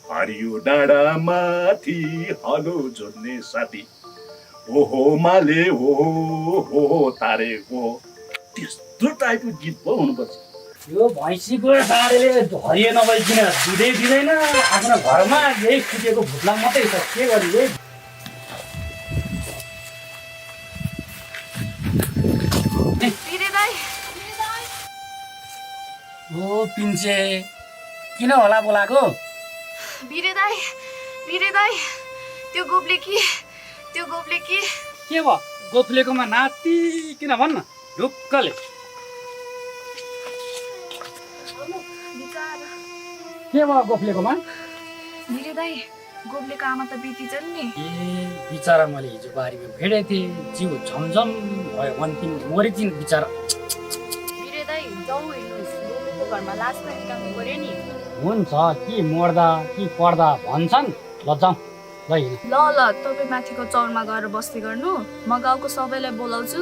हरियो डाँडा माथि हलो जोड्ने साथी ओहो माले हो तारे हो त्यस्तो टाइपको गीत पो हुनुपर्छ। यो भैँसीको साडीले हरियो नभइकन दुधै दिँदैन। आफ्नो घरमा यही फुटेको भुत्ला मात्रै छ, के गरिए? ओ पिन्छे, किन होला बोलाको? बिरे दाई त्यो गोपले कि के भयो? गोफलेकोमा नाति किन भन्न ढुक्कले। के भयो गोफलेकोमा? बिरे दाई गोपलेको आमा त बितिजन् नि। ए बिचरा, मैले हिजो बारीमा भेटेको थिएँ, जिउ झमझम भयो, अन्तिम मरिदिन् बिचरा। बिरे दाई जाउँ हेर्नुहोस्, गोपलेको घरमा लासमा निकाल्नु पर्यो नि। हुन्छ, कि मर्दा कि पर्दा भन्छन्। ल जाउँ, ल ल तपाईँ माथिको चौरमा गएर बस्दै गर्नु, म गाउँको सबैलाई बोलाउँछु,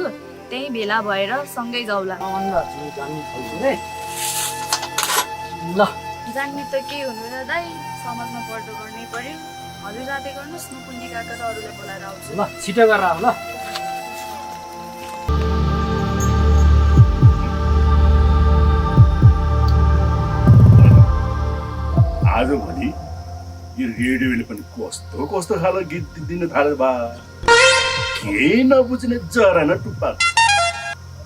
त्यही भेला भएर सँगै जाउँला। ल जान्ने त के हुनु र दाई, समाजमा पर्दो गर्नै पर्यो। हजुर जाँदै गर्नुहोस्, म कुन्डी काका र अरूलाई बोलाएर आउँछु। ल छिटो गरेर आऊ। ल आजभोलि यो रेडियोले पनि कस्तो कस्तो खालको गीत दिन थाल्यो बा, केही नबुझ्ने जरा न टुप्पा।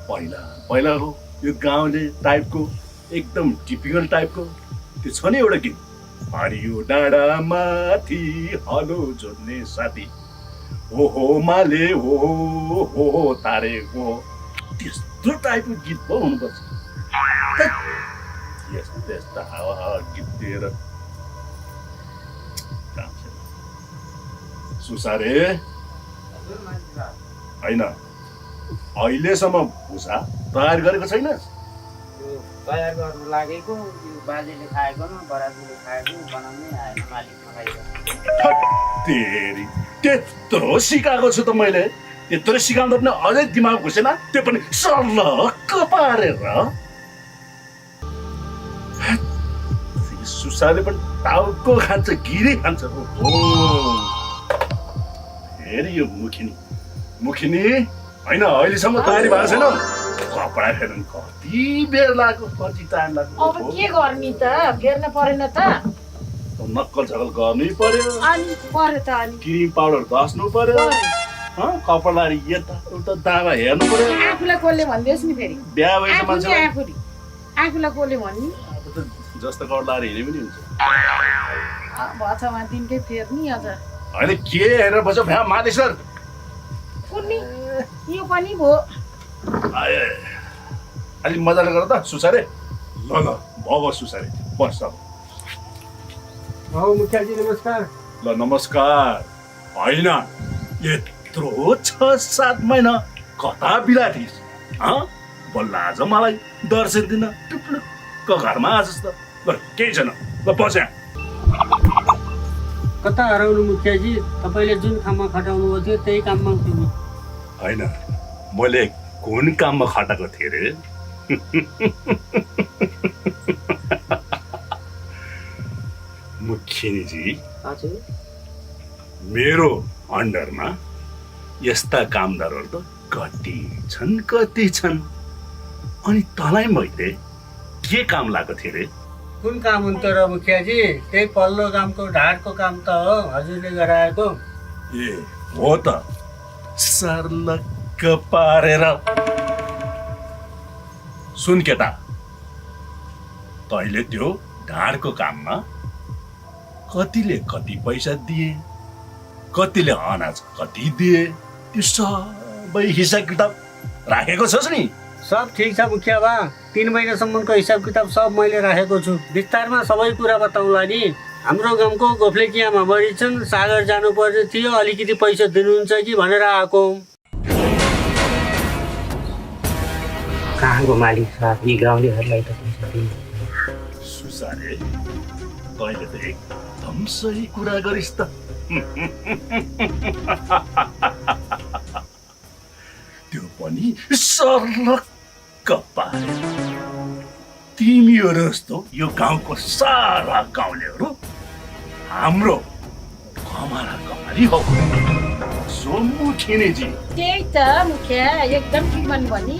पहिला हो यो गाउँले टाइपको एकदम टिपिकल टाइपको त्यो छ नि एउटा गीत, हरियो डाँडा माथि हलो जोड्ने साथी ओहो माले हो तारे हो त्यस्तो टाइपको गीत पो हुनुपर्छ। यस्ता हावा गीत दिएर सुसारे होइन, अहिलेसम्म भुसा तयार गरेको छैनस्? तयार गर्नु लागेको, यो बाजेले खाएको न बराजुले खाएको बनाउनै आएन, मालिक तेरी त्यत्रो सिकाएको छु त मैले, त्यत्रो सिकाउँदा पनि अझै दिमाग घुसेन, त्यो पनि सर्लक्क पारेर। सुसाले पनि टाउको खान्छ, गिरी खान्छ। फेरि यो मुखिनी होइन, अहिलेसम्म तयारी भएको छैन। कपडा फेर्नु कति बेर लाग्यो, कति टाइम लाग्यो। अब के गर्ने त, फेर्न परेन त? नक्कल झकल गर्नै पर्यो, अनि पर्यो त, अनि क्रिम पाउडर घस्नु पर्यो, कपडा यता उता दावा हेर्नु पर्यो। आफूलाई कसले भनिदियोस् नि फेरि, बिहा भएको मान्छेलाई आफूलाई कसले भन्ने? अब त जस्तो कपडा हिँडे पनि हुन्छ। भछमा दिनकै फेर्ने अझ होइन, के हेरेर बस्छ भ्या मादेश्वर कुन्नी, यो पनि भयो। अलिक मजाले गर त सुसारे। ल भव सुसारे बस। मुखियाजी नमस्कार। ल नमस्कार। होइन, यत्रो 6-7 महिना कता बिला थिइस्? बल्ल आज मलाई दर्शन दिन टुप्लुक्क घरमा आजस् त। ल केही छैन, ल बस यहाँ। कता हराउनु मुखियाजी? तपाईँले जुन काममा खटाउनु भएको थियो त्यही काममा छु। होइन, मैले कुन काममा खटाएको थिएँ रे? मुखिनीजी, हजुर मेरो अन्डरमा यस्ता कामदारहरू त कति छन्। अनि तँलाई मैले के काम लागेको थिएँ रे? कुन काम हुन्थ्यो र मुखियाजी? त्यही पल्लो कामको ढाडको काम त हो, हजुरले गराएको। ए हो त, सर्लक्क पारेर। सुन केटा, तैँले त्यो ढाडको काममा कतिले कति पैसा दिए, कतिले अनाज कति दिए, त्यो सबै हिसाब किताब राखेको छस् नि? सब ठिक छ मुखिया बा, 3 महिनासम्मको हिसाब किताब सब मैले राखेको छु। विस्तारमा सबै कुरा बताउँला नि। हाम्रो गाउँको गोफलेकियामा मरिन्छन्, सागर जानु पर्ने थियो, अलिकति पैसा दिनुहुन्छ कि भनेर आएको। कहाँको मालिक साहब, यी गाउँलेहरूलाई त पैसा दिनु। सुसारे, तैँले त एकदम सही कुरा गरिस् त। त्यो पनि सर्लक्क पारेर। तिमीहरू जस्तो यो गाउँको सारा गाउँलेहरू हाम्रो कमारा कमारी हो सोमु खिनेजी त्यही त मुखिया एकदम ठिक भन्नुभयो नि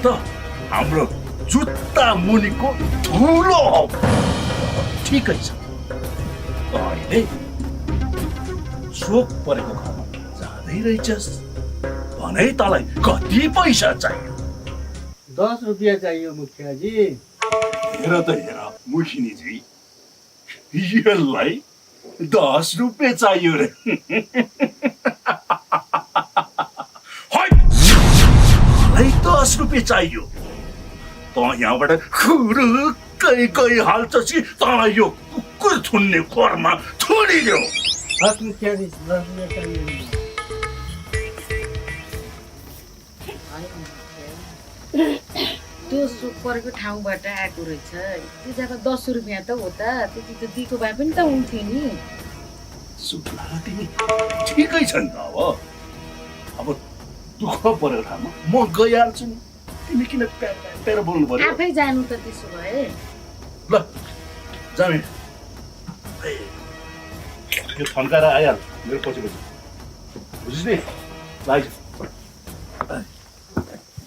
त हाम्रो जुत्ता मुनिको धुलो हो ठिकै छ अहिले शोक परेको घरमा जाँदै रहेछस् भने तँलाई कति पैसा चाहियो 10 रुपियाँ चाहियो मुखियाजी। हेर त हेर मुखिनीजी यसलाई 10 रुपियाँ चाहियो रे मलाई 10 रुपियाँ चाहियो त यहाँबाट खुरुक्कै हाल्छस् कि तँलाई यो कुकुर थुन्ने घरमा थुनिदेऊ हस् मुखियाजी 10 रुपियाँ चाहियो। त्यो सुक परेको ठाउँबाट आएको रहेछ त्यो जग्गा 10 रुपियाँ त हो त त्यति त दिएको भए पनि त हुन्थ्यो नि सुक्ला तिमी ठिकै छ नि त अब दुःख परेको ठाउँमा म गइहाल्छु नि तिमी किन प्यारो बोल्नु पर्यो आफै जानु त त्यसो भए ल जामे यो थन्काएर आइहाल मेरो पछि पछि बुझिस् नि लाग्यो